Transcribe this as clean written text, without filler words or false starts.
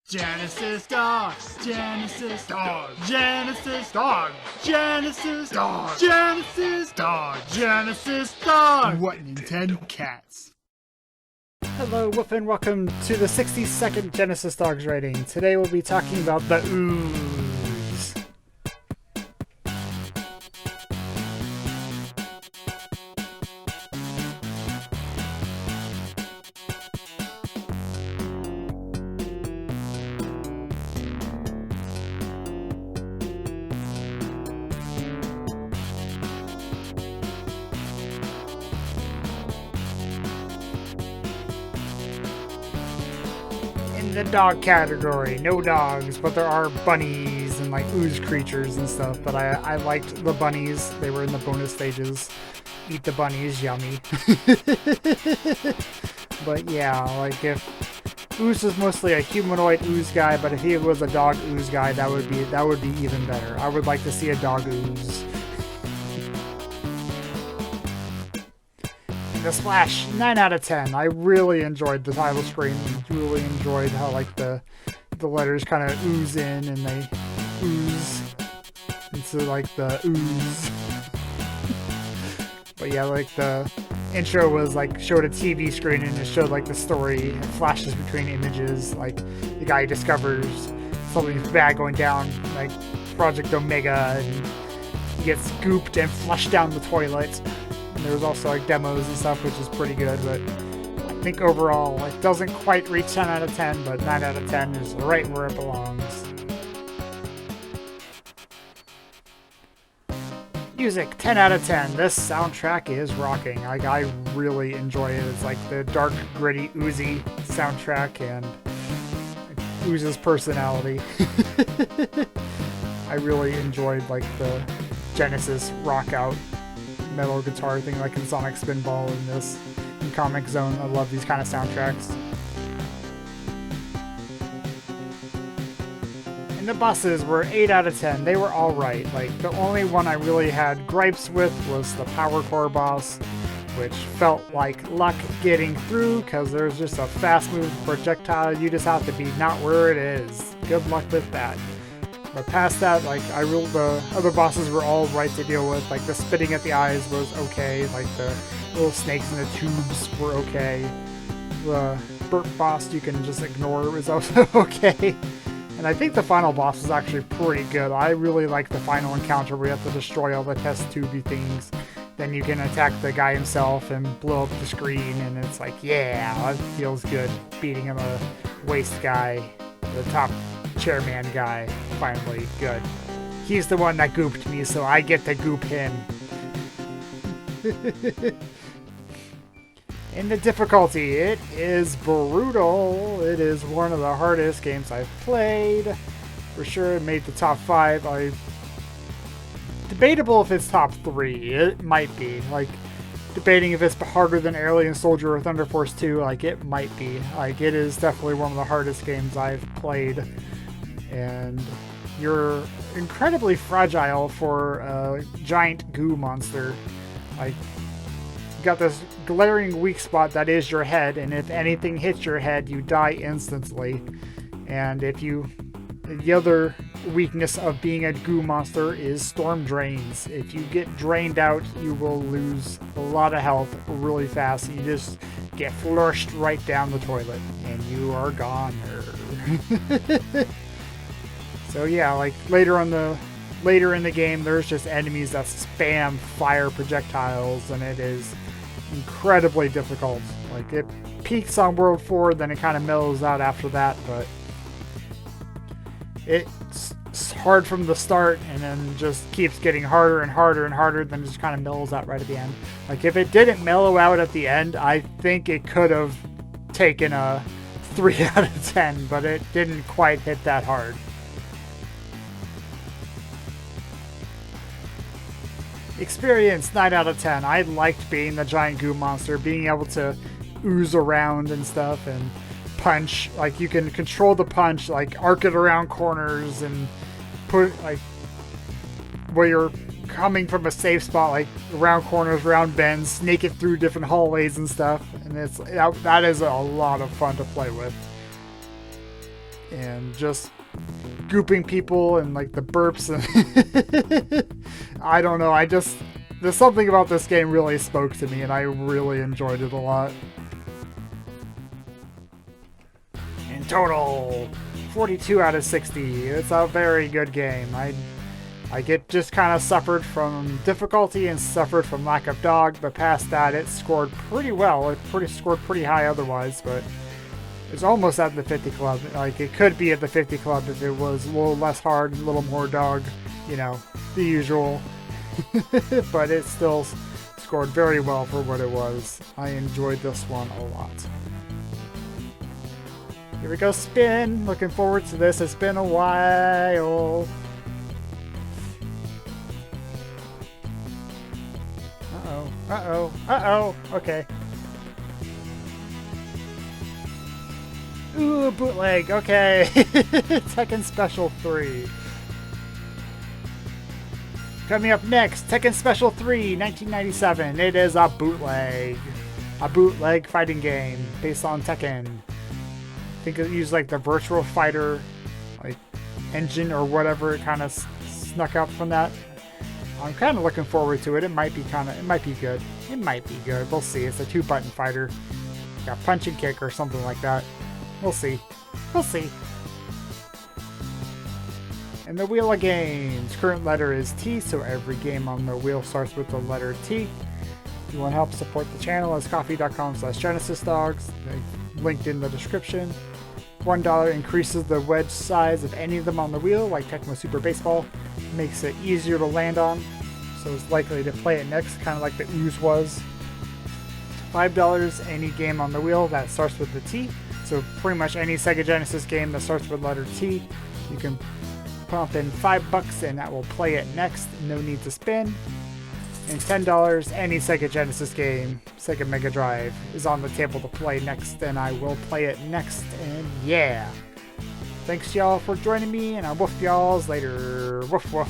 Genesis dog, Genesis dog, Genesis dog, Genesis dog, Genesis dog, Genesis dog. What Nintendo cats? Hello, Woof, and welcome to the 60-second Genesis Dogs rating. Today we'll be talking about the Ooze. In the dog category, no dogs, but there are bunnies and like ooze creatures and stuff. But I liked the bunnies. They were in the bonus stages. Eat the bunnies, yummy. But yeah, like if Ooze is mostly a humanoid ooze guy, but if he was a dog ooze guy, that would be even better. I would like to see a dog ooze. The Splash, 9 out of 10. I really enjoyed the title screen. Really enjoyed how like the letters kind of ooze in and they ooze into like the ooze. But yeah, like the intro was like showed a TV screen and it showed like the story and flashes between images. Like the guy discovers something's bad going down, like Project Omega, and he gets gooped and flushed down the toilet. There's also like demos and stuff, which is pretty good, but I think overall it doesn't quite reach 10 out of 10, but 9 out of 10 is right where it belongs. Music, 10 out of 10. This soundtrack is rocking. Like, I really enjoy it. It's like the dark, gritty, oozy soundtrack and Ooze's personality. I really enjoyed like the Genesis rock out metal guitar thing like in Sonic Spinball and this in Comic Zone. I love these kind of soundtracks. And the bosses were 8 out of 10. They were alright. Like the only one I really had gripes with was the Power Core boss, which felt like luck getting through because there's just a fast move projectile. You just have to be not where it is. Good luck with that. But past that, like, the other bosses were all right to deal with. Like, the spitting at the eyes was okay. Like, the little snakes in the tubes were okay. The burp boss you can just ignore was also okay. And I think the final boss is actually pretty good. I really like the final encounter where you have to destroy all the test tubey things. Then you can attack the guy himself and blow up the screen. And it's like, yeah, that feels good. Beating him a waist guy, the top chairman guy, finally good. He's the one that gooped me, so I get to goop him. In the difficulty, it is brutal. It is one of the hardest games I've played. For sure, it made the top 5. Debatable if it's top 3. It might be. Like, debating if it's harder than Alien Soldier or Thunder Force 2. Like, it might be. Like, it is definitely one of the hardest games I've played. And you're incredibly fragile for a giant goo monster. Like, you got this glaring weak spot that is your head, and if anything hits your head, you die instantly. And the other weakness of being a goo monster is storm drains. If you get drained out, you will lose a lot of health really fast. You just get flushed right down the toilet, and you are gone. So yeah, like later in the game, there's just enemies that spam fire projectiles, and it is incredibly difficult. Like it peaks on World 4, then it kind of mellows out after that, but it's hard from the start, and then just keeps getting harder and harder and harder, then just kind of mellows out right at the end. Like if it didn't mellow out at the end, I think it could have taken a 3 out of 10, but it didn't quite hit that hard. Experience, 9 out of 10. I liked being the giant goo monster, being able to ooze around and stuff and punch. Like you can control the punch, like arc it around corners and put like where you're coming from a safe spot, like around corners, around bends, snake it through different hallways and stuff. And that is a lot of fun to play with. and just gooping people and like the burps and I don't know, there's something about this game really spoke to me and I really enjoyed it a lot. In total, 42 out of 60. It's a very good game. I get just kind of suffered from difficulty and suffered from lack of dog, but past that it scored pretty well. It scored pretty high otherwise, but it's almost at the 50 club. Like, it could be at the 50 club if it was a little less hard, a little more dog, you know, the usual. But it still scored very well for what it was. I enjoyed this one a lot. Here we go, spin. Looking forward to this. It's been a while. Uh-oh. Okay. Ooh, bootleg. Okay. Tekken Special 3. Coming up next, Tekken Special 3, 1997. It is a bootleg. A bootleg fighting game based on Tekken. I think it used like the Virtual Fighter like engine or whatever. It kind of snuck up from that. I'm kind of looking forward to it. It might be good. It might be good. We'll see. It's a 2-button fighter. Got punch and kick or something like that. We'll see. We'll see. And the wheel of games. Current letter is T, so every game on the wheel starts with the letter T. If you want to help support the channel, it's coffee.com/GenesisDogs. Linked in the description. $1 increases the wedge size of any of them on the wheel, like Tecmo Super Baseball. Makes it easier to land on, so it's likely to play it next, kind of like the Ooze was. $5, any game on the wheel that starts with the T. So pretty much any Sega Genesis game that starts with letter T, you can pump in $5 and that will play it next. No need to spin. And $10, any Sega Genesis game, Sega Mega Drive, is on the table to play next, and I will play it next, and yeah. Thanks y'all for joining me, and I'll woof y'alls later. Woof woof.